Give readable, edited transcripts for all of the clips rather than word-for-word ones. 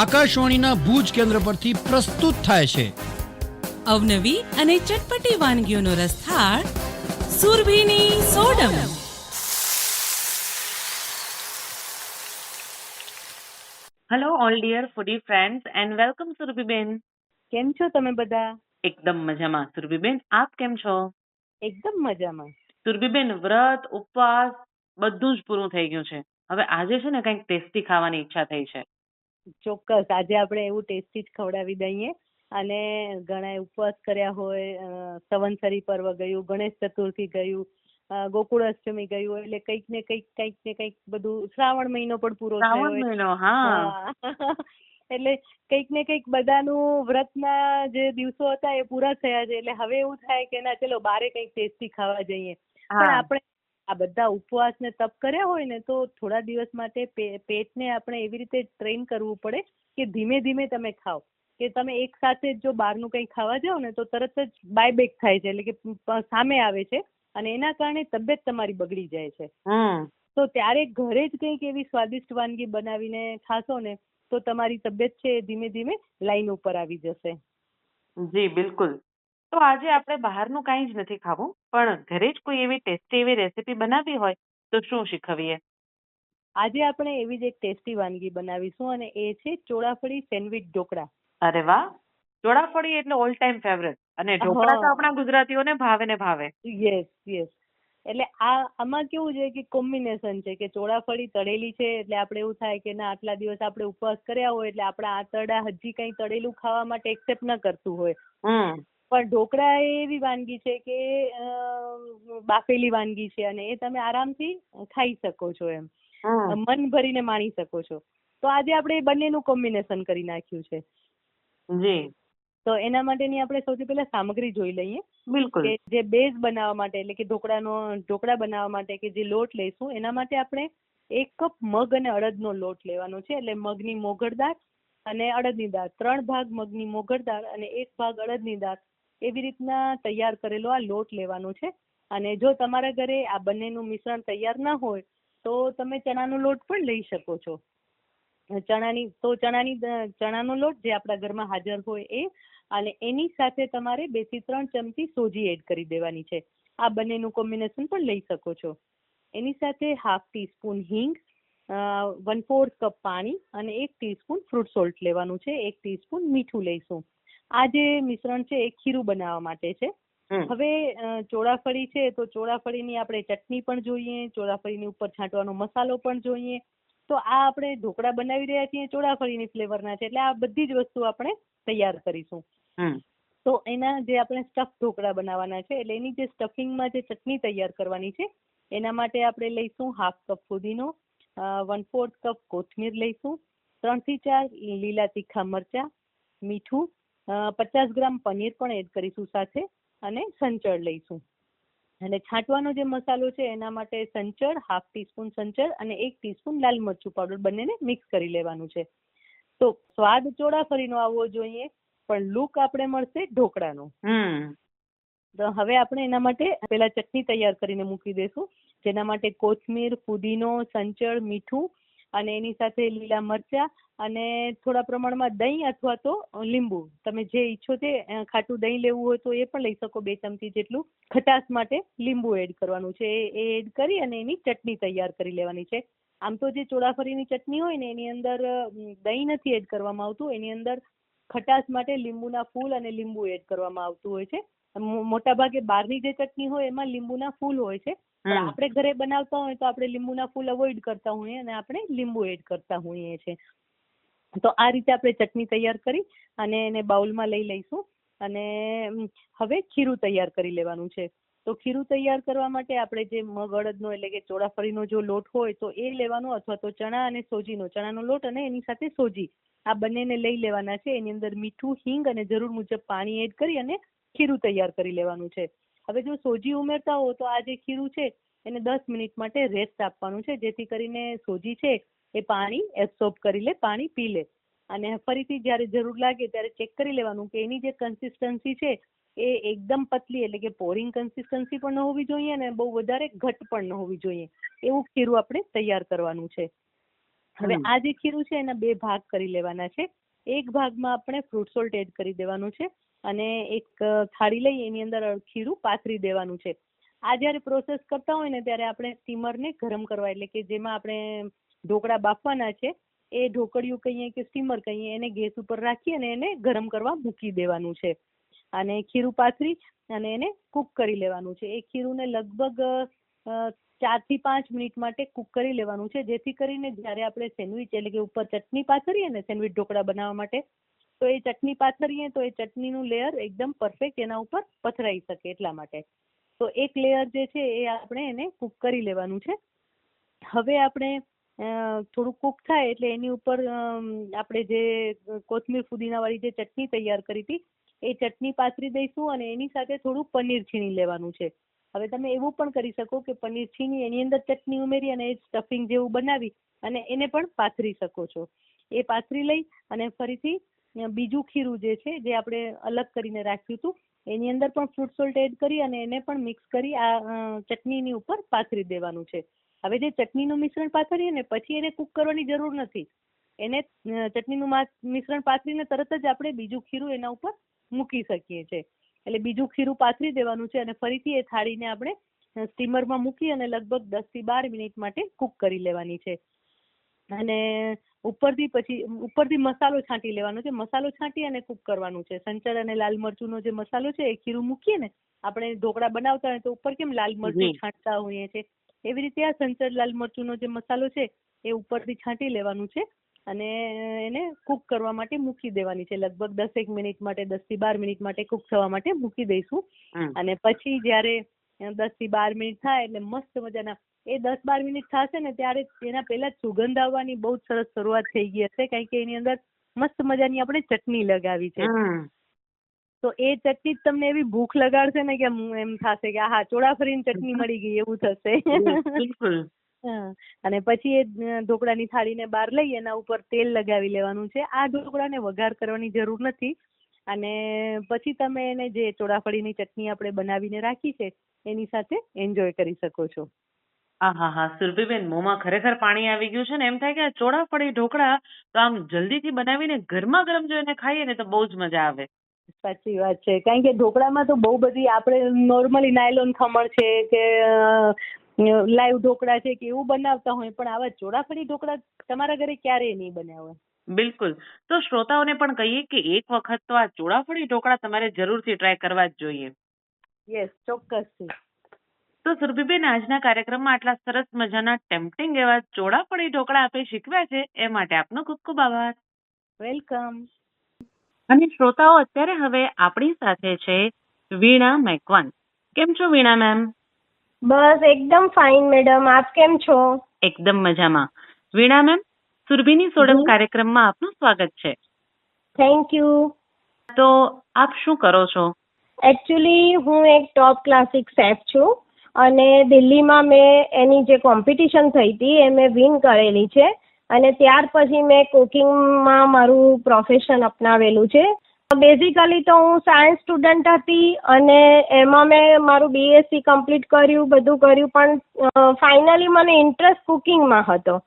આકાશવાણીના ભુજ કેન્દ્ર પરથી પ્રસ્તુત થાય છે. અવનવી અને ચટપટી વાનગીઓનો રસથાળ સુરભીની સોડમ. Hello all dear foodie friends and welcome સુરભીબેન. કેમ છો તમે બધા? એકદમ મજામાં. સુરભીબેન આપ કેમ છો? એકદમ મજામાં. સુરભીબેન વ્રત ઉપવાસ બધું જ પૂરું થઈ ગયું છે. હવે આજે છે ને કંઈક ટેસ્ટી ખાવાની ઈચ્છા થઈ છે. ચોક્કસ આજે આપણે એવું ટેસ્ટી જ ખવડાવી દઈએ. અને ઘણા ઉપવાસ કર્યા હોય, સંવત્સરી પર્વ ગયું, ગણેશ ચતુર્થી ગયું, ગોકુળ અષ્ટમી ગયું, એટલે કંઈક ને કંઈક બધું શ્રાવણ મહિનો પણ પૂરો થયો શ્રાવણ હોય. મહિનો, હા. એટલે કંઈક ને કંઈક બધાનું વ્રતના જે દિવસો હતા એ પૂરા થયા છે, એટલે હવે એવું થાય કે ના ચલો બારે કંઈક ટેસ્ટી ખાવા જઈએ. પણ આપણે આ બધા ઉપવાસ ને તપ કર્યા હોય ને તો થોડા દિવસ માટે પેટને આપણે એવી રીતે ટ્રેન કરવું પડે કે ધીમે ધીમે તમે ખાઓ. કે તમે એક સાથે જો બહારનું કંઈ ખાવા જાઓ ને તો તરત જ બાયબેક થાય છે, એટલે કે સામે આવે છે અને એના કારણે તબિયત તમારી બગડી જાય છે. તો ત્યારે ઘરે જ કંઈક એવી સ્વાદિષ્ટ વાનગી બનાવીને ખાશો ને તો તમારી તબિયત છે એ ધીમે ધીમે લાઈન ઉપર આવી જશે. જી બિલકુલ. તો આજે આપણે બહારનું કાંઈ જ નથી ખાવું, પણ ઘરે જ કોઈ એવી ટેસ્ટી એવી રેસીપી બનાવવી હોય તો શું શીખવીએ? આજે આપણે એવી જ એક ટેસ્ટી વાનગી બનાવીશું અને એ છે ચોળાફળી સેન્ડવિચ ઢોકળા. અરે વાહ! ચોળાફળી એટલે ઓલ ટાઈમ ફેવરેટ, અને ઢોકળા તો આપણા ગુજરાતીઓને ભાવે ને ભાવે. યસ. એટલે આમાં કેવું છે કે કોમ્બિનેશન છે કે ચોળાફળી તળેલી છે એટલે આપણે એવું થાય કે ના આટલા દિવસ આપણે ઉપવાસ કર્યા હોય એટલે આપણા આંતરડા હજી કંઈ તળેલું ખાવા માટે એક્સેપ્ટ ન કરતું હોય. પણ ઢોકળા એ એવી વાનગી છે કે બાફેલી વાનગી છે અને એ તમે આરામથી ખાઈ શકો છો, એમ મન ભરીને માણી શકો છો. તો આજે આપણે એ બંનેનું કોમ્બિનેશન કરી નાખ્યું છે. જી. તો એના માટેની આપણે સૌથી પહેલા સામગ્રી જોઈ લઈએ. બિલકુલ. કે જે બેઝ બનાવવા માટે એટલે કે ઢોકળા બનાવવા માટે કે જે લોટ લઈશું એના માટે આપણે 1 કપ મગ અને અડદનો લોટ લેવાનો છે. એટલે મગની મોગળ દાળ અને અડદની દાળ, 3 ભાગ મગની મોગળ દાળ અને 1 ભાગ અડદની દાળ, એવી રીતના તૈયાર કરેલો આ લોટ લેવાનો છે. અને જો તમારા ઘરે આ બંનેનું મિશ્રણ તૈયાર ના હોય તો તમે ચણાનો લોટ પણ લઈ શકો છો. ચણાનો લોટ જે આપણા ઘરમાં હાજર હોય એ, અને એની સાથે તમારે 2 થી 3 ચમચી સોજી એડ કરી દેવાની છે. આ બંનેનું કોમ્બિનેશન પણ લઈ શકો છો. એની સાથે 1/2 ટીસ્પૂન હિંગ, 1/4 કપ પાણી અને 1 ટીસ્પૂન ફ્રૂટ સોલ્ટ લેવાનું છે. 1 ટીસ્પૂન મીઠું લઈશું. આ જે મિશ્રણ છે એ ખીરું બનાવવા માટે છે. હવે ચોળાફળી છે તો ચોળાફળીની આપણે ચટણી પણ જોઈએ, ચોળાફળીની ઉપર છાંટવાનો મસાલો પણ જોઈએ. તો આ આપણે ઢોકળા બનાવી રહ્યા છીએ ચોળાફળીની ફ્લેવરના છે, એટલે આ બધી જ વસ્તુ આપણે તૈયાર કરીશું. તો એના જે આપણે સ્ટફ ઢોકળા બનાવવાના છે એટલે એની જે સ્ટફિંગમાં જે ચટણી તૈયાર કરવાની છે એના માટે આપણે લઈશું 1/2 કપ ફુદીનો, 1/4 કપ કોથમીર લઈશું, 3 થી 4 લીલા તીખા મરચા, મીઠું, 50 ગ્રામ પનીર પણ એડ કરીશું સાથે, અને સંચળ લઈશું. અને છાંટવાનો જે મસાલો છે એના માટે સંચળ, 1/2 ટીસ્પૂન સંચળ અને 1 ટીસ્પૂન લાલ મરચું પાવડર, બંનેને મિક્સ કરી લેવાનું છે. તો સ્વાદ ચોળાફળીનો આવવો જોઈએ પણ લુક આપણે મળશે ઢોકળાનો. તો હવે આપણે એના માટે પેલા ચટણી તૈયાર કરીને મૂકી દઈશું, જેના માટે કોથમીર, ફુદીનો, સંચળ, મીઠું અને એની સાથે લીલા મરચા અને થોડા પ્રમાણમાં દહીં અથવા તો લીંબુ, તમે જે ઈચ્છો તે ખાટું દહીં લેવું હોય તો એ પણ લઈ શકો, 2 ચમચી જેટલું. ખટાશ માટે લીંબુ એડ કરવાનું છે. એ એડ કરી અને એની ચટણી તૈયાર કરી લેવાની છે. આમ તો જે ચોળાફળીની ચટણી હોય ને એની અંદર દહીં નથી એડ કરવામાં આવતું, એની અંદર ખટાશ માટે લીંબુના ફૂલ અને લીંબુ એડ કરવામાં આવતું હોય છે. મોટા ભાગે બહારની જે ચટણી હોય એમાં લીંબુના ફૂલ હોય છે, પણ આપણે ઘરે બનાવતા હોય તો આપણે લીંબુના ફૂલ અવોઇડ કરતા હોઈએ અને આપણે લીંબુ એડ કરતા હોઈએ છીએ. તો આ રીતે આપણે ચટણી તૈયાર કરી અને એને બાઉલમાં લઈ લઈશું. અને હવે ખીરું તૈયાર કરી લેવાનું છે. તો ખીરું તૈયાર કરવા માટે આપણે જે મગ અડદનો એટલે કે ચોળાફળીનો જો લોટ હોય તો એ લેવાનો, અથવા તો ચણા અને સોજીનો, ચણાનો લોટ અને એની સાથે સોજી, આ બંનેને લઈ લેવાના છે. એની અંદર મીઠું, હિંગ અને જરૂર મુજબ પાણી એડ કરી અને ખીરું તૈયાર કરી લેવાનું છે. હવે જો સોજી ઉમેરતા હો તો આ જે ખીરું છે એને 10 મિનિટ માટે રેસ્ટ આપવાનું છે, જેથી કરીને સોજી છે એ પાણી એબ્સોર્બ કરી લે, પાણી પી લે. અને ફરીથી જ્યારે જરૂર લાગે ત્યારે ચેક કરી લેવાનું કે એની જે કન્સિસ્ટન્સી છે એ એકદમ પતલી, એટલે કે પોરિંગ કન્સિસ્ટન્સી પણ ન હોવી જોઈએ અને બહુ વધારે ઘટ પણ ન હોવી જોઈએ, એવું ખીરું આપણે તૈયાર કરવાનું છે. હવે હમ. આ જે ખીરું છે એના 2 ભાગ કરી લેવાના છે. એક ભાગમાં આપણે ફ્રૂટ સોલ્ટ એડ કરી દેવાનું છે અને એક થાળી લઈ એની અંદર ખીરું પાથરી દેવાનું છે. આ જ્યારે પ્રોસેસ કરતા હોય ને ત્યારે આપણે સ્ટીમરને ગરમ કરવા, એટલે કે જેમાં આપણે ઢોકળા બાફવાના છે એ ઢોકળિયું કહીએ કે સ્ટીમર કહીએ, એને ગેસ ઉપર રાખી અને એને ગરમ કરવા મૂકી દેવાનું છે અને ખીરું પાથરી અને એને કૂક કરી લેવાનું છે. એ ખીરુંને લગભગ 4 થી 5 મિનિટ માટે કૂક કરી લેવાનું છે, જેથી કરીને જ્યારે આપણે સેન્ડવિચ એટલે કે ઉપર ચટણી પાથરીએ ને સેન્ડવિચ ઢોકળા બનાવવા માટે, તો એ ચટણી પાથરીએ તો એ ચટણીનું લેયર એકદમ પરફેક્ટ એના ઉપર પથરાઈ શકે એટલા માટે. તો એક લેયર જે છે એ આપણે એને કૂક કરી લેવાનું છે. હવે આપણે થોડું કૂક થાય એટલે એની ઉપર આપણે જે કોથમીર ફુદીનાવાળી જે ચટણી તૈયાર કરી હતી એ ચટણી પાથરી દઈશું અને એની સાથે થોડું પનીર છીણી લેવાનું છે. હવે તમે એવું પણ કરી શકો કે પનીર છીણી એની અંદર ચટણી ઉમેરી અને એ સ્ટફિંગ જેવું બનાવી અને એને પણ પાથરી શકો છો. એ પાથરી લઈ અને ફરીથી બીજું ખીરું જે છે જે આપણે અલગ કરીને રાખ્યું હતું એની અંદર પણ ફ્રૂટ સોલ્ટ એડ કરી અને એને પણ મિક્સ કરી આ ચટણીની ઉપર પાથરી દેવાનું છે. હવે જે ચટણીનું મિશ્રણ પાથરીએ ને પછી એને કૂક કરવાની જરૂર નથી. એને ચટણીનું મિશ્રણ પાથરીને તરત જ આપણે બીજું ખીરું એના ઉપર મૂકી શકીએ છીએ. એટલે બીજું ખીરું પાથરી દેવાનું છે અને ફરીથી એ થાળીને આપણે સ્ટીમરમાં મૂકી અને લગભગ 10 થી 12 મિનિટ માટે કૂક કરી લેવાની છે. અને ઉપરથી મસાલો છાંટી લેવાનો છે. મસાલો છાંટી અને કૂક કરવાનું છે. સંચળ અને લાલ મરચુંનો જે મસાલો છે એ ખીરું મૂકીએ ને આપણે ઢોકળા બનાવતા હોય તો ઉપર કેમ લાલ મરચું છાંટતા હોઈએ છીએ, એવી રીતે આ સંચળ લાલ મરચુંનો જે મસાલો છે એ ઉપરથી છાંટી લેવાનું છે અને એને કૂક કરવા માટે મૂકી દેવાની છે. લગભગ 10 મિનિટ માટે, 10 થી 12 મિનિટ માટે કૂક થવા માટે મૂકી દઈશું. અને પછી જ્યારે 10 થી 12 મિનિટ થાય એટલે મસ્ત મજાના એ 10-12 મિનિટ થશે ને ત્યારે એના પહેલા જ સુગંધ આવવાની બહુ જ સરસ શરૂઆત થઈ ગઈ હશે, કારણ કે એની અંદર મસ્ત મજાની આપણે ચટણી લગાવી છે. તો એ ચટણી જ તમને એવી ભૂખ લગાડશે ને કે એમ થશે કે હા ચોળાફળીની ચટણી મળી ગઈ એવું થશે. અને પછી એ ઢોકળાની થાળીને બહાર લઈ એના ઉપર તેલ લગાવી લેવાનું છે. આ ઢોકળાને વઘાર કરવાની જરૂર નથી અને પછી તમે એને જે ચોળાફળીની ચટણી આપણે બનાવીને રાખી છે એની સાથે એન્જોય કરી શકો છો. હા સુરભીબેન, મોંમાં ખરેખર પાણી આવી ગયું છે ને. એમ થાય કે આ ચોળાફળી ઢોકળા તો આમ જલ્દીથી બનાવીને ગરમા ગરમ જો એને ખાઈએ ને તો બહુ જ મજા આવે. સાચી વાત છે, કારણ કે ઢોકળામાં તો બહુ બધી આપણે નોર્મલી નાયલોન ખમણ છે કે લાઈવ ઢોકળા છે કે એવું બનાવતા હોય, પણ આવા ચોળાફળી ઢોકળા તમારા ઘરે ક્યારેય નહીં બન્યા હોય. બિલકુલ. તો શ્રોતાઓને પણ કહીએ કે એક વખત તો આ ચોળાફળી ઢોકળા તમારે જરૂરથી ટ્રાય કરવા જ જોઈએ. યસ, ચોક્કસથી. તો સુરભીબેન, આજના કાર્યક્રમમાં આટલા સરસ મજાના ટેમ્પટિંગ એવા ચોળાફળી ઢોકળા આપે શીખવ્યા છે એ માટે આપનો ખૂબ ખૂબ આભાર. વેલકમ. અને શ્રોતાઓ, અત્યારે હવે આપણી સાથે છે વીણા મેકવાન. કેમ છો વીણા મેમ? બસ એકદમ ફાઇન મેડમ, આપ કેમ છો? એકદમ મજામાં. વીણા મેમ, સુરભીની સોડમ કાર્યક્રમમાં આપનું સ્વાગત છે. Thank you. તો આપ શું કરો છો? એકચ્યુઅલી હું એક ટોપ ક્લાસિક શેફ છું અને દિલ્હીમાં મેં એની જે કોમ્પિટિશન થઈ હતી એ મેં વિન કરેલી છે અને ત્યાર પછી મેં કુકિંગમાં મારું પ્રોફેશન અપનાવેલું છે. બેઝિકલી તો હું સાયન્સ સ્ટુડન્ટ હતી અને એમાં મેં મારું BSc કમ્પ્લીટ કર્યું, બધું કર્યું, પણ ફાઇનલી મને ઇન્ટરેસ્ટ કુકિંગમાં હતો.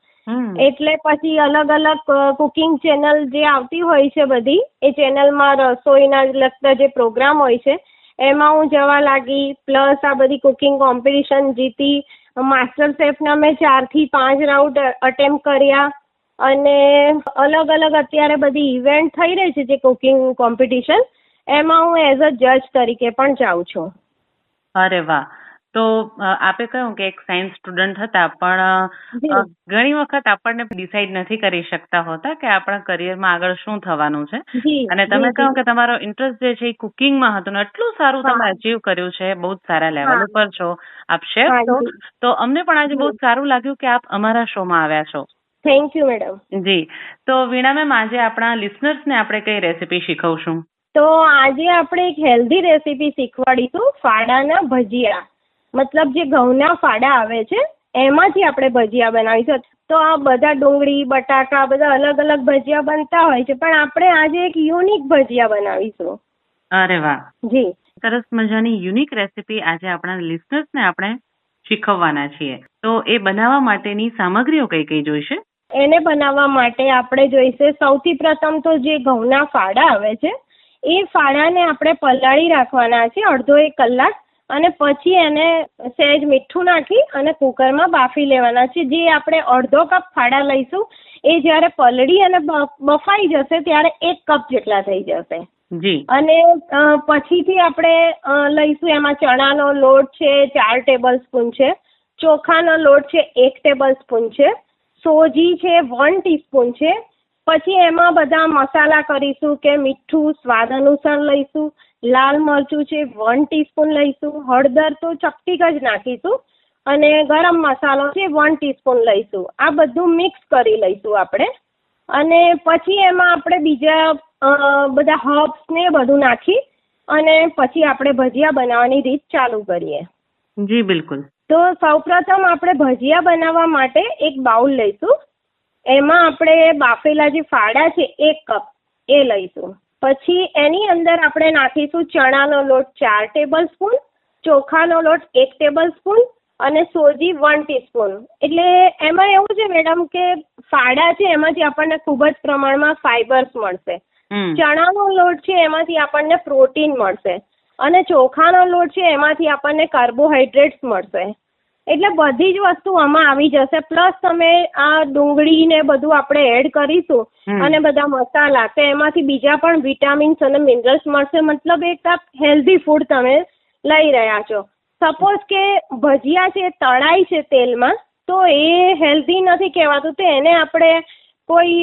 એટલે પછી અલગ અલગ કુકિંગ ચેનલ જે આવતી હોય છે બધી, એ ચેનલમાં રસોઈના લગતા જે પ્રોગ્રામ હોય છે એમાં હું જવા લાગી. પ્લસ આ બધી કુકિંગ કોમ્પિટિશન જીતી. માસ્ટર શેફના મેં 4 થી 5 રાઉન્ડ અટેમ્પ્ટ કર્યા અને અલગ અલગ અત્યારે બધી ઇવેન્ટ થઈ રહી છે જે કુકિંગ કોમ્પિટિશન, એમાં હું એઝ અ જજ તરીકે પણ જાઉં છું. અરે વાહ. તો આપે કહ્યું કે એક સાયન્સ સ્ટુડન્ટ હતા, પણ ઘણી વખત આપણને ડિસાઈડ નથી કરી શકતા હોતા કે આપણા કરિયરમાં આગળ શું થવાનું છે. અને તમે કહ્યું કે તમારો ઇન્ટરેસ્ટ જે છે એ કુકિંગમાં હતો ને એટલું સારું તમે અચીવ કર્યું છે, બહુ જ સારા લેવલ ઉપર છો, આપ શેફ છો. તો અમને પણ આજે બહુ સારું લાગ્યું કે આપ અમારા શોમાં આવ્યા છો. Thank you madam. જી. તો વીણા મેમ, આજે આપણા લિસનર્સને આપણે કઈ રેસીપી શીખવશું? તો આજે આપણે એક હેલ્ધી રેસીપી શીખવાડીશું, ફાડાના ભજીયા. મતલબ જે ઘઉંના ફાડા આવે છે એમાંથી આપણે ભજીયા બનાવીશું. તો આ બધા ડુંગળી, બટાકા બધા અલગ અલગ ભજીયા બનતા હોય છે, પણ આપણે આજે એક યુનિક ભજીયા બનાવીશું. અરે વાહ. જી. સરસ મજાની યુનિક રેસીપી આજે આપણા લિસનર્સને આપણે શીખવવાના છીએ. તો એ બનાવવા માટેની સામગ્રીઓ કઈ કઈ જોઈશે? એને બનાવવા માટે આપણે જોઈશે સૌથી પ્રથમ તો જે ઘઉંના ફાડા આવે છે એ ફાડાને આપણે પલાળી રાખવાના છે અડધો 1 કલાક, અને પછી એને સહેજ મીઠું નાખી અને કુકરમાં બાફી લેવાના છે. જે આપણે અડધો કપ ફાડા લઈશું એ જ્યારે પલળી અને બફાઈ જશે ત્યારે 1 કપ જેટલા થઈ જશે. અને પછીથી આપણે લઈશું એમાં ચણાનો લોટ છે 4 ટેબલ સ્પૂન છે, ચોખાનો લોટ છે 1 ટેબલ સ્પૂન છે, સોજી છે 1 ટીસ્પૂન છે. પછી એમાં બધા મસાલા કરીશું કે મીઠું સ્વાદ અનુસાર લઈશું, લાલ મરચું છે 1 ટીસ્પૂન લઈશું, હળદર તો ચપટીક જ નાખીશું, અને ગરમ મસાલો છે 1 ટીસ્પૂન લઈશું. આ બધું મિક્સ કરી લઈશું આપણે. અને પછી એમાં આપણે બીજા બધા હર્બ્સ ને બધું નાખી અને પછી આપણે ભજીયા બનાવવાની રીત ચાલુ કરીએ. જી બિલકુલ. તો સૌપ્રથમ આપણે ભજીયા બનાવવા માટે એક બાઉલ લઈશું. એમાં આપણે બાફેલા જે ફાડા છે 1 કપ એ લઈશું. પછી એની અંદર આપણે નાખીશું ચણાનો લોટ 4 ટેબલ સ્પૂન, ચોખાનો લોટ 1 ટેબલ સ્પૂન અને સોજી 1 ટીસ્પૂન. એટલે એમાં એવું છે મેડમ કે ફાડા છે એમાંથી આપણને ખૂબ જ પ્રમાણમાં ફાઈબર્સ મળશે, ચણાનો લોટ છે એમાંથી આપણને પ્રોટીન મળશે, અને ચોખાનો લોટ છે એમાંથી આપણને કાર્બોહાઈડ્રેટ્સ મળશે. એટલે બધી જ વસ્તુ આમાં આવી જશે. પ્લસ તમે આ ડુંગળી ને બધું આપણે એડ કરીશું અને બધા મસાલા, તો એમાંથી બીજા પણ વિટામિન્સ અને મિનરલ્સ મળશે. મતલબ એક હેલ્ધી ફૂડ તમે લઈ રહ્યા છો. સપોઝ કે ભજીયા છે તળાય છે તેલમાં, તો એ હેલ્ધી નથી કહેવાતું. તો એને આપણે કોઈ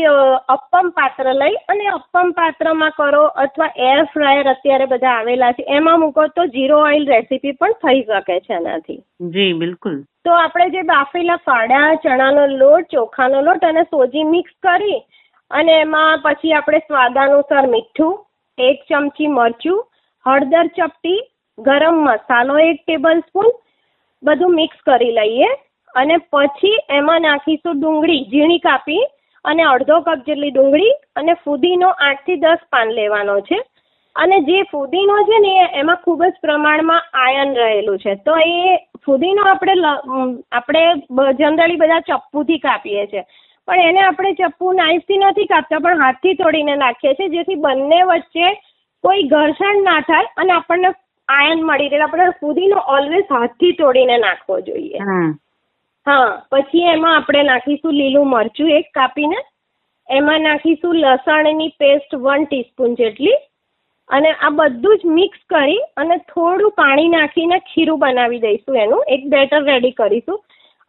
અપ્પમ પાત્ર લઈ અને અપ્પમ પાત્રમાં કરો, અથવા એર ફ્રાયર અત્યારે બધા આવેલા છે એમાં મૂકો તો 0 ઓઇલ રેસીપી પણ થઈ શકે છે એનાથી. જી બિલકુલ. તો આપણે જે બાફેલા ફાડા, ચણાનો લોટ, ચોખાનો લોટ અને સોજી મિક્સ કરી અને એમાં પછી આપણે સ્વાદાનુસાર મીઠું, 1 ચમચી મરચું, હળદર ચપટી, ગરમ મસાલો 1 ટેબલ સ્પૂન બધું મિક્સ કરી લઈએ. અને પછી એમાં નાખીશું ડુંગળી ઝીણી કાપી, અને અડધો કપ જેટલી ડુંગળી, અને ફુદીનો 8 થી 10 પાન લેવાનો છે. અને જે ફુદીનો છે ને એમાં ખૂબ જ પ્રમાણમાં આયર્ન રહેલું છે. તો એ ફુદીનો આપણે જનરલી બધા ચપ્પુથી કાપીએ છીએ, પણ એને આપણે ચપ્પુ નાઈફથી નથી કાપતા, પણ હાથથી તોડીને નાખીએ છીએ, જેથી બંને વચ્ચે કોઈ ઘર્ષણ ના થાય અને આપણને આયર્ન મળી રહે. આપણે ફુદીનો ઓલવેઝ હાથથી તોડીને નાખવો જોઈએ. હા. પછી એમાં આપણે નાખીશું લીલું મરચું 1 કાપીને, એમાં નાખીશું લસણની પેસ્ટ 1 ટીસ્પૂન જેટલી, અને આ બધું જ મિક્સ કરી અને થોડું પાણી નાખીને ખીરું બનાવી દઈશું. એનું એક બેટર રેડી કરીશું.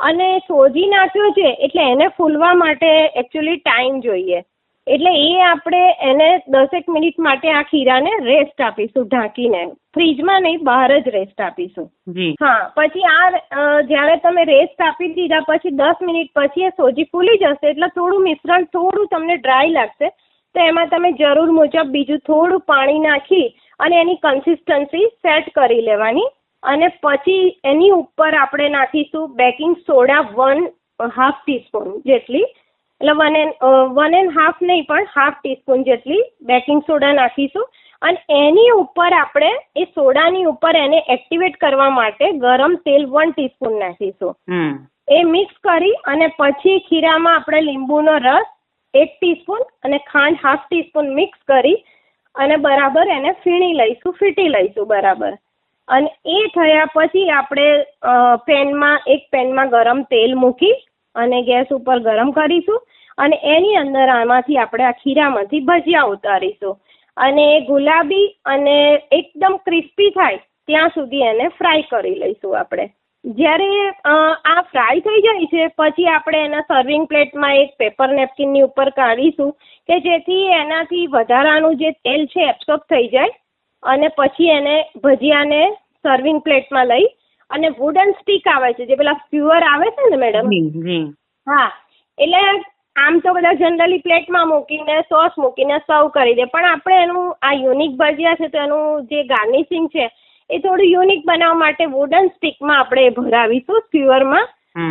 અને સોજી નાખ્યો છે એટલે એને ફૂલવા માટે એકચ્યુઅલી ટાઈમ જોઈએ, એટલે એ આપણે એને 10 મિનિટ માટે આ ખીરાને રેસ્ટ આપીશું ઢાંકીને. ફ્રીજમાં નહીં, બહાર જ રેસ્ટ આપીશું. હા. પછી આ જ્યારે તમે રેસ્ટ આપી દીધા પછી 10 મિનિટ પછી એ સોજી ફૂલી જશે, એટલે થોડું મિશ્રણ થોડું તમને ડ્રાય લાગશે, તો એમાં તમે જરૂર મુજબ બીજું થોડું પાણી નાખી અને એની કન્સિસ્ટન્સી સેટ કરી લેવાની. અને પછી એની ઉપર આપણે નાખીશું બેકિંગ સોડા 1/2 ટીસ્પૂન જેટલી, એટલે 1.5 નહીં પણ 1/2 ટીસ્પૂન જેટલી બેકિંગ સોડા નાખીશું. અને એની ઉપર આપણે એ સોડાની ઉપર એને એક્ટિવેટ કરવા માટે ગરમ તેલ 1 ટીસ્પૂન નાખીશું. એ મિક્સ કરી અને પછી ખીરામાં આપણે લીંબુનો રસ 1 ટીસ્પૂન અને ખાંડ 1/2 ટીસ્પૂન મિક્સ કરી અને બરાબર એને ફીટી લઈશું બરાબર. અને એ થયા પછી આપણે એક પેનમાં ગરમ તેલ મૂકી અને ગેસ ઉપર ગરમ કરીશું, અને એની અંદર આમાંથી આપણે આ ખીરામાંથી ભજીયા ઉતારીશું. અને ગુલાબી અને એકદમ ક્રિસ્પી થાય ત્યાં સુધી એને ફ્રાય કરી લઈશું આપણે. જ્યારે આ ફ્રાય થઈ જાય છે પછી આપણે એના સર્વિંગ પ્લેટમાં એક પેપર નેપકિનની ઉપર કાઢીશું કે જેથી એનાથી વધારાનું જે તેલ છે એબ્સોર્બ થઈ જાય. અને પછી એને ભજીયાને સર્વિંગ પ્લેટમાં લઈ અને વુડન સ્ટીક આવે છે, જે પેલા સ્ક્યુઅર આવે છે ને મેડમ, હા, એટલે આમ તો બધા જનરલી પ્લેટમાં મૂકીને સોસ મૂકીને સર્વ કરી દે, પણ આપણે એનું આ યુનિક ભજીયા છે તો એનું જે ગાર્નિશિંગ છે એ થોડું યુનિક બનાવવા માટે વુડન સ્ટીકમાં આપણે ભરાવીશું સ્ક્યુઅરમાં,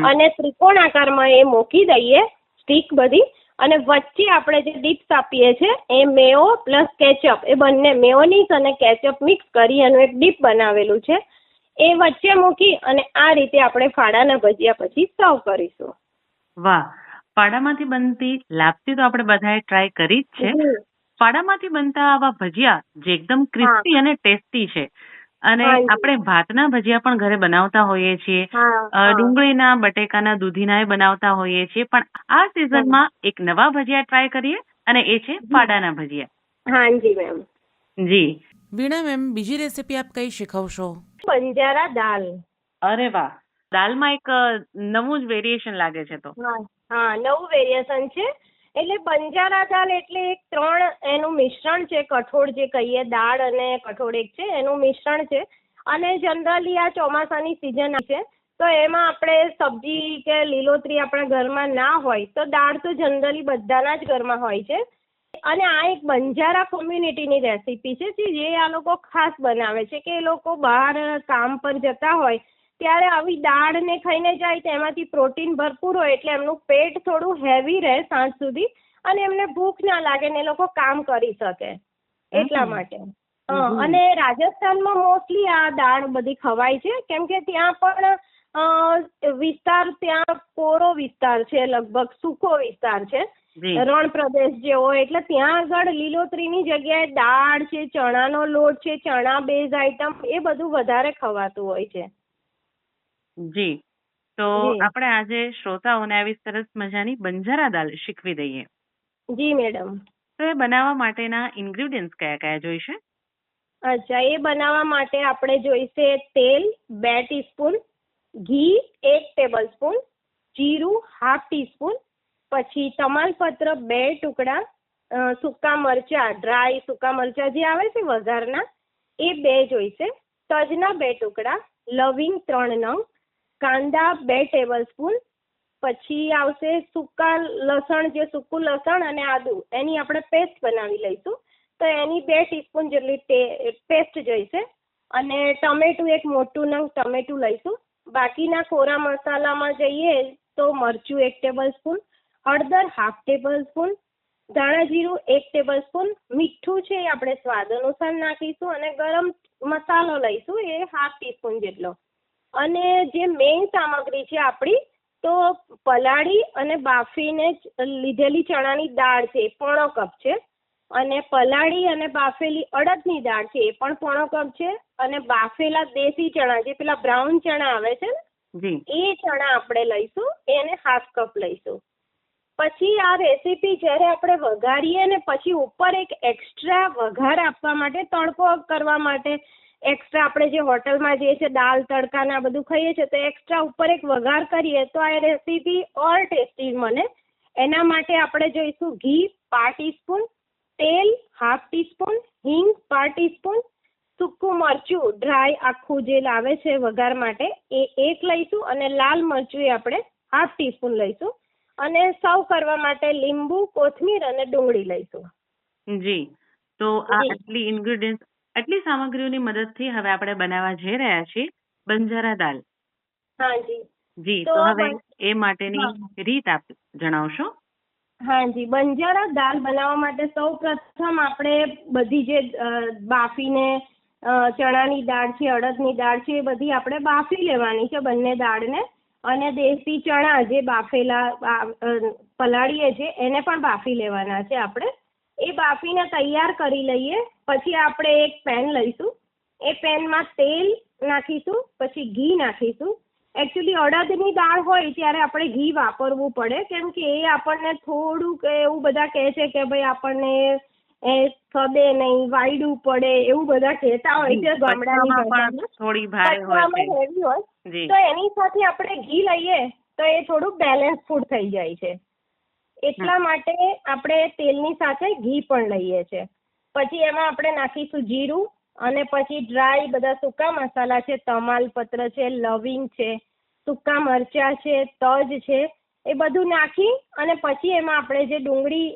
અને ત્રિકોણ આકારમાં એ મૂકી દઈએ સ્ટીક બધી. અને વચ્ચે આપણે જે ડીપ્સ આપીએ છીએ એ મેયો પ્લસ કેચઅપ, એ બંને મેયોનીઝ અને કેચઅપ મિક્સ કરી એનું એક ડીપ બનાવેલું છે, એ વચ્ચે મૂકી અને આ રીતે આપણે ફાડાના ભજીયા પછી સર્વ કરીશું. વાહ. ફાડામાંથી બનતી લાપસી તો આપણે બધાએ ટ્રાય કરી જ છે. જી. ફાડામાંથી બનતા આવા ભજીયા જે એકદમ ક્રિસ્પી અને ટેસ્ટી છે, અને હા જી. આપણે ભાતના ભજીયા પણ ઘરે બનાવતા હોઈએ છીએ, હા, હા. ડુંગળીના, બટેકાના, દૂધીના એ બનાવતા હોઈએ છીએ, પણ આ સિઝનમાં એક નવા ભજીયા ટ્રાય કરીએ, અને એ છે ફાડાના ભજીયા. હા જી મેમ. જી. વીણા મેમ, બીજી રેસીપી આપ કઈ શીખવશો? બંજારા દાલ. અરે વાહ, દાલમાં એક નવું જ વેરિએશન લાગે છે તો. હા, હા, નવું વેરિએશન છે. એટલે બંજારા દાલ એટલે એક 3 એનું મિશ્રણ છે. કઠોળ જે કહીએ, દાળ અને કઠોળ એક છે, એનું મિશ્રણ છે. અને જનરલી આ ચોમાસાની સિઝન છે, તો એમાં આપણે સબ્જી કે લીલોતરી આપણા ઘરમાં ના હોય તો દાળ તો જનરલી બધાના જ ઘરમાં હોય છે. અને આ એક બંજારા કોમ્યુનિટીની રેસીપી છે જે આ લોકો ખાસ બનાવે છે, કે એ લોકો બહાર કામ પર જતા હોય ત્યારે આવી દાળ ને ખાઈને જાય તો એમાંથી પ્રોટીન ભરપૂર હોય, એટલે એમનું પેટ થોડું હેવી રહે સાંજ સુધી, અને એમને ભૂખ ના લાગે ને એ લોકો કામ કરી શકે એટલા માટે. અને રાજસ્થાનમાં મોસ્ટલી આ દાળ બધી ખવાય છે, કેમ કે ત્યાં પણ વિસ્તાર, ત્યાં કોરો વિસ્તાર છે, લગભગ સૂકો વિસ્તાર છે, રણ પ્રદેશ જેવો, એટલે ત્યાં આગળ લીલોતરીની જગ્યાએ દાળ છે, ચણાનો લોટ છે, ચણા બેઝ આઈટમ, એ બધું વધારે ખવાતું હોય છે. જી. તો આપણે આજે શ્રોતાઓને આવી સરસ મજાની બંજારા દાલ શીખવી દઈએ. જી મેડમ. તો એ બનાવવા માટેના ઇન્ગ્રેડિયન્ટ્સ કયા કયા જોઈશે? અચ્છા, એ બનાવવા માટે આપણે જોઈશે તેલ 2 ટીસ્પૂન, ઘી 1 ટેબલસ્પૂન, જીરું ½ ટીસ્પૂન, પછી તમાલપત્ર 2 ટુકડા, સૂકા મરચા, ડ્રાય સૂકા મરચા જે આવે છે વઘારના, એ 2 જોઈશે, તજના 2 ટુકડા, લવિંગ 3 નંગ, કાંદા 2 ટેબલસ્પૂન, પછી આવશે સૂકા લસણ, જે સૂકું લસણ અને આદુ, એની આપણે પેસ્ટ બનાવી લઈશું, તો એની 2 ટીસ્પૂન જેટલી પેસ્ટ જોઈશે. અને ટમેટું 1 મોટું નંગ ટમેટું લઈશું. બાકીના કોરા મસાલામાં જઈએ તો મરચું 1 ટેબલસ્પૂન, હળદર ½ ટેબલસ્પૂન, ધાણા જીરું 1 ટેબલસ્પૂન, મીઠું છે એ આપણે સ્વાદ અનુસાર નાખીશું, અને ગરમ મસાલો લઈશું એ ½ ટીસ્પૂન જેટલો. અને જે મેઇન સામગ્રી છે આપણી, તો પલાળી અને બાફીને લીધેલી ચણાની દાળ છે એ 1/4 કપ છે, અને પલાળી અને બાફેલી અડદની દાળ છે એ પણ 1/4 કપ છે, અને બાફેલા દેશી ચણા, જે પેલા બ્રાઉન ચણા આવે છે ને, એ ચણા આપણે લઈશું, એને ½ કપ લઈશું. પછી આ રેસીપી જ્યારે આપણે વઘારીએ ને પછી ઉપર એક એક્સ્ટ્રા વઘાર આપવા માટે, તડકો કરવા માટે એક્સ્ટ્રા, આપણે જે હોટલમાં જઈએ છીએ દાલ તડકા ને આ બધું ખાઈએ છીએ, તો એક્સ્ટ્રા ઉપર એક વઘાર કરીએ તો આ રેસીપી ઓર ટેસ્ટી બને. એના માટે આપણે જોઈશું ઘી 1/2 ટીસ્પૂન, તેલ ½ ટીસ્પૂન, હિંગ 1/2 ટીસ્પૂન, સૂકું મરચું ડ્રાય આખું જે લાવે છે વઘાર માટે એ 1 લઈશું, અને લાલ મરચું એ આપણે ½ ટીસ્પૂન લઈશું, અને સર્વ કરવા માટે લીંબુ, કોથમીર અને ડુંગળી લઈશું. જી. તો આ આટલી ઇન્ગ્રેડિયન્ટ, આટલી સામગ્રીઓની મદદથી હવે આપણે બનાવવા જઈ રહ્યા છીએ બંજારા દાલ. હા જી. જી. તો હવે એ માટેની રીત આપ જણાવશો? હા જી. બંજારા દાલ બનાવવા માટે સૌ પ્રથમ આપણે બધી જે બાફીને ચણાની દાળ છે, અડદની દાળ છે, એ બધી આપણે બાફી લેવાની છે, બંને દાળને. અને દેશી ચણા જે બાફેલા પલાળીએ છીએ એને પણ બાફી લેવાના છે આપણે. એ બાફીને તૈયાર કરી લઈએ. પછી આપણે એક પેન લઈશું, એ પેનમાં તેલ નાખીશું, પછી ઘી નાખીશું. એકચ્યુઅલી અડદની દાળ હોય ત્યારે આપણે ઘી વાપરવું પડે, કેમ કે એ આપણને થોડુંક એવું બધા કહે છે કે ભાઈ આપણને એ સદે નહીં, વાયડું પડે, એવું બધા કહેતા હોય છે ગામડાની ભાષામાં, થોડી ભારે હોય, તો એની સાથે આપણે ઘી લઈએ તો એ થોડું બેલેન્સ ફૂડ થઈ જાય છે. એટલા માટે આપણે તેલની સાથે ઘી પણ લઈએ છીએ. પછી એમાં આપણે નાખીશું જીરું, અને પછી ડ્રાય બધા સૂકા મસાલા છે, તમાલપત્ર છે, લવિંગ છે, સૂકા મરચા છે, તજ છે, એ બધું નાખી અને પછી એમાં આપણે જે ડુંગળી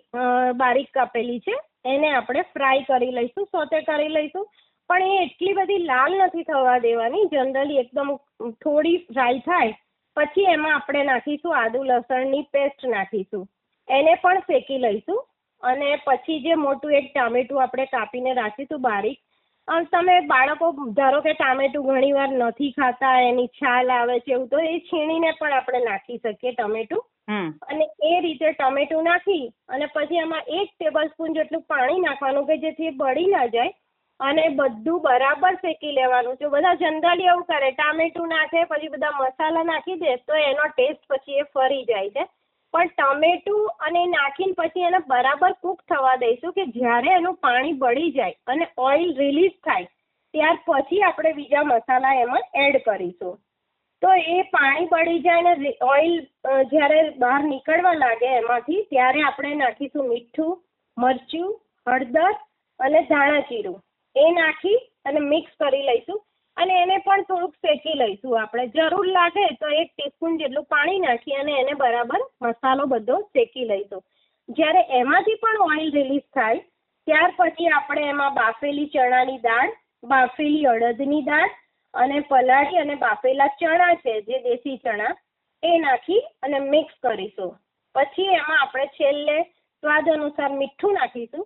બારીક કાપેલી છે એને આપણે ફ્રાય કરી લઈશું, સોતે કરી લઈશું. પણ એ એટલી બધી લાલ નથી થવા દેવાની, જનરલી એકદમ થોડી ફ્રાય થાય પછી એમાં આપણે નાખીશું આદુ લસણની પેસ્ટ નાખીશું, એને પણ શેકી લઈશું. અને પછી જે મોટું એક ટામેટું આપણે કાપીને રાખીશું બારીક. તમે બાળકો ધારો કે ટામેટું ઘણીવાર નથી ખાતા, એની છાલ આવે છે એવું, તો એ છીણીને પણ આપણે નાખી શકીએ ટમેટું. અને એ રીતે ટમેટું નાખી અને પછી એમાં 1 ટેબલસ્પૂન જેટલું પાણી નાખવાનું કે જેથી એ બળી ના જાય અને બધું બરાબર શેકી લેવાનું છે. બધા જનરલી એવું કરે, ટામેટું નાખે પછી બધા મસાલા નાખી દે તો એનો ટેસ્ટ પછી એ ફરી જાય છે. પણ ટમેટું અને નાખીને પછી એને બરાબર કૂક થવા દઈશું કે જ્યારે એનું પાણી બળી જાય અને ઓઇલ રિલીઝ થાય ત્યાર પછી આપણે બીજા મસાલા એમાં એડ કરીશું. તો એ પાણી બળી જાય ને ઓઇલ જ્યારે બહાર નીકળવા લાગે એમાંથી ત્યારે આપણે નાખીશું મીઠું, મરચું, હળદર અને ધાણા જીરું. એ નાખી અને મિક્સ કરી લઈશું અને એને પણ થોડુંક શેકી લઈશું. આપણે જરૂર લાગે તો 1 ટીસ્પૂન જેટલું પાણી નાખી અને એને બરાબર મસાલો બધો શેકી લઈશું. જ્યારે એમાંથી પણ ઓઇલ રિલીઝ થાય ત્યાર પછી આપણે એમાં બાફેલી ચણાની દાળ, બાફેલી અડદની દાળ અને પલાળી અને બાફેલા ચણા છે જે દેશી ચણા એ નાખી અને મિક્સ કરીશું. પછી એમાં આપણે છેલ્લે સ્વાદ અનુસાર મીઠું નાખીશું.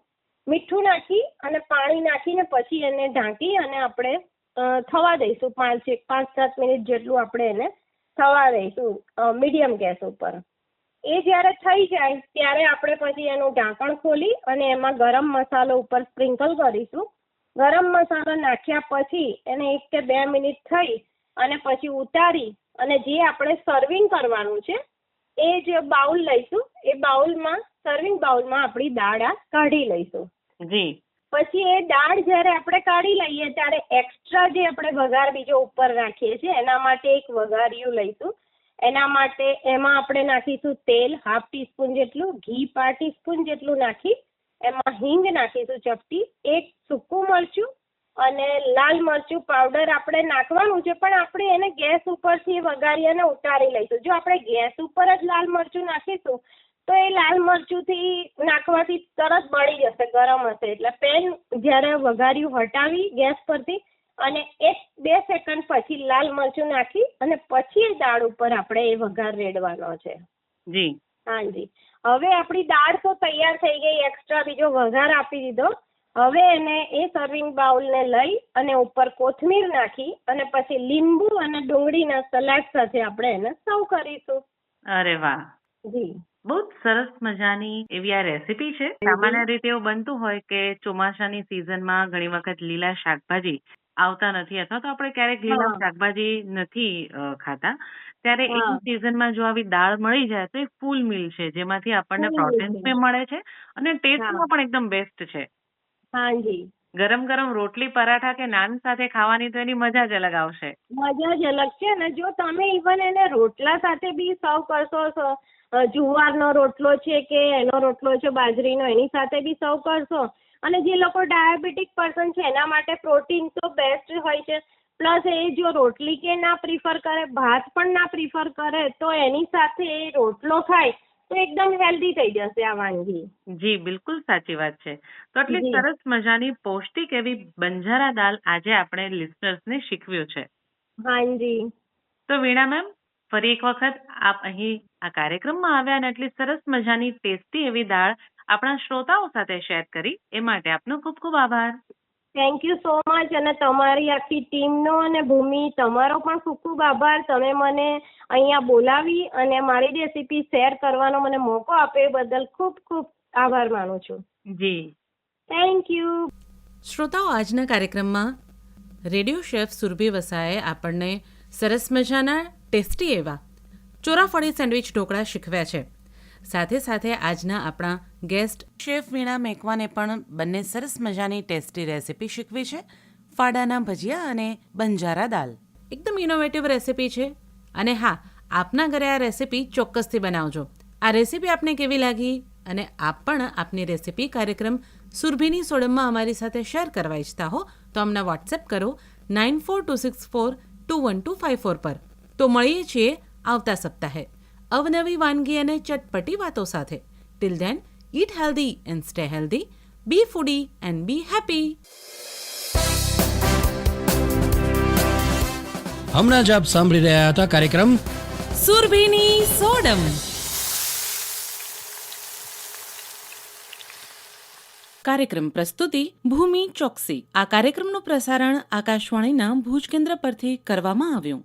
મીઠું નાખી અને પાણી નાખીને પછી એને ઢાંકી અને આપણે થવા દઈશું 5-7 મિનિટ જેટલું આપણે એને થવા દઈશું મીડિયમ ગેસ ઉપર. એ જ્યારે થઈ જાય ત્યારે આપણે પછી એનું ઢાંકણ ખોલી અને એમાં ગરમ મસાલો ઉપર સ્પ્રિંકલ કરીશું. ગરમ મસાલો નાખ્યા પછી એને 1 કે 2 મિનિટ થઈ અને પછી ઉતારી અને જે આપણે સર્વિંગ કરવાનું છે એ જે બાઉલ લઈશું એ બાઉલમાં સર્વિંગ બાઉલમાં આપણી દાળ કાઢી લઈશું. જી. પછી એ દાળ જ્યારે આપણે કાઢી લઈએ ત્યારે એક્સ્ટ્રા જે આપણે વઘાર બીજો ઉપર રાખીએ છીએ એના માટે એક વઘારિયું લઈશું. એના માટે એમાં આપણે નાખીશું તેલ 1/2 ટીસ્પૂન જેટલું, ઘી 1/4 ટીસ્પૂન જેટલું નાખી એમાં હિંગ નાખીશું ચપટી, 1 સૂકું મરચું અને લાલ મરચું પાવડર આપણે નાખવાનું છે પણ આપણે એને ગેસ ઉપરથી વઘારી અને ઉતારી લઈશું. જો આપણે ગેસ ઉપર જ લાલ મરચું નાખીશું તો એ લાલ મરચુંથી નાખવાથી તરત બળી જશે, ગરમ હશે. એટલે પેન જ્યારે વઘાર્યું હટાવી ગેસ પરથી અને 1-2 સેકન્ડ પછી લાલ મરચું નાખી અને પછી એ દાળ ઉપર આપણે એ વઘાર રેડવાનો છે. જી. હાજી. હવે આપણી દાળ તો તૈયાર થઈ ગઈ, એક્સ્ટ્રા બીજો વઘાર આપી દીધો. હવે એને એ સર્વિંગ બાઉલને લઈ અને ઉપર કોથમીર નાખી અને પછી લીંબુ અને ડુંગળીના સલાડ સાથે આપણે એને સર્વ કરીશું. અરે વાહ. જી. બહુ જ સરસ મજાની એવી આ રેસીપી છે. સામાન્ય રીતે એવું બનતું હોય કે ચોમાસાની સિઝનમાં ઘણી વખત લીલા શાકભાજી આવતા નથી અથવા તો આપણે ક્યારેક લીલા શાકભાજી નથી ખાતા, ત્યારે એ સિઝનમાં જો આવી દાળ મળી જાય તો એ ફૂલ મીલ છે જેમાંથી આપણને પ્રોટીન્સ બી મળે છે અને ટેસ્ટમાં પણ એકદમ બેસ્ટ છે. હાજી. ગરમ ગરમ રોટલી, પરાઠા કે નાન સાથે ખાવાની તો એની મજા જ અલગ આવશે. મજા જ અલગ છે. અને જો તમે ઇવન એને રોટલા સાથે બી સર્વ કરશો, જુવારનો રોટલો છે કે એનો રોટલો છે બાજરીનો, એની સાથે બી સર્વ કરશો. અને જે લોકો ડાયાબિટીક પર્સન છે એના માટે પ્રોટીન તો બેસ્ટ હોય છે. પ્લસ એ જો રોટલી કે ના પ્રિફર કરે, ભાત પણ ના પ્રિફર કરે તો એની સાથે એ રોટલો ખાય તો એકદમ હેલ્ધી થઈ જશે આ વાનગી. જી, બિલકુલ સાચી વાત છે. તો એટલી સરસ મજાની પૌષ્ટિક એવી બંજારા દાળ આજે આપણે લિસનર્સને શીખવ્યું છે. હાજી. તો વીણા મેમ, ફરી એક વખત આપ અહીં આ કાર્યક્રમમાં આવ્યા અને એટલી સરસ મજાની ટેસ્ટી એવી દાળ આપણા શ્રોતાઓ સાથે શેર કરી એ માટે આપનો ખૂબ ખૂબ આભાર. Thank you so much. અને તમારી આખી ટીમનો અને ભૂમિ તમારો પણ ખૂબ ખૂબ આભાર. તમે મને અહીંયા બોલાવી અને મારી રેસીપી શેર કરવાનો મને મોકો આપ્યો એ બદલ ખૂબ ખૂબ આભાર માનું છું. જી, થેન્ક યુ. શ્રોતાઓ, આજના કાર્યક્રમમાં રેડિયો શેફ સુરભી વસાએ આપણને સરસ મજાના ટેસ્ટી એવા ચોરાફળી સેન્ડવિચ ઢોકળા શીખવ્યા છે. સાથે સાથે આજના આપણા ગેસ્ટ શેફ વીણા મેકવાને પણ બંને સરસ મજાની ટેસ્ટી રેસીપી શીખવી છે, ફાડાના ભજીયા અને બંજારા દાલ. એકદમ ઇનોવેટિવ રેસીપી છે. અને હા, આપના ઘરે આ રેસીપી ચોક્કસથી બનાવજો. આ રેસીપી આપને કેવી લાગી અને આપ પણ આપની રેસીપી કાર્યક્રમ સુરભીની સોડમમાં અમારી સાથે શેર કરવા ઈચ્છતા હો તો અમને વોટ્સએપ કરો 9426421254 પર. તો મળીએ છીએ આવતા સપ્તાહે અવનવી વાનગી અને ચટપટી વાતો સાથે. Till then, eat healthy and stay healthy. Be foodie and be happy. હમણાં જ આપ સાંભળી રહ્યા હતા કાર્યક્રમ સુરભીની સોડમ. કાર્યક્રમ પ્રસ્તુતિ ભૂમિ ચોકસી. આ કાર્યક્રમનું પ્રસારણ આકાશવાણીના ભુજ કેન્દ્ર પરથી કરવામાં આવ્યું.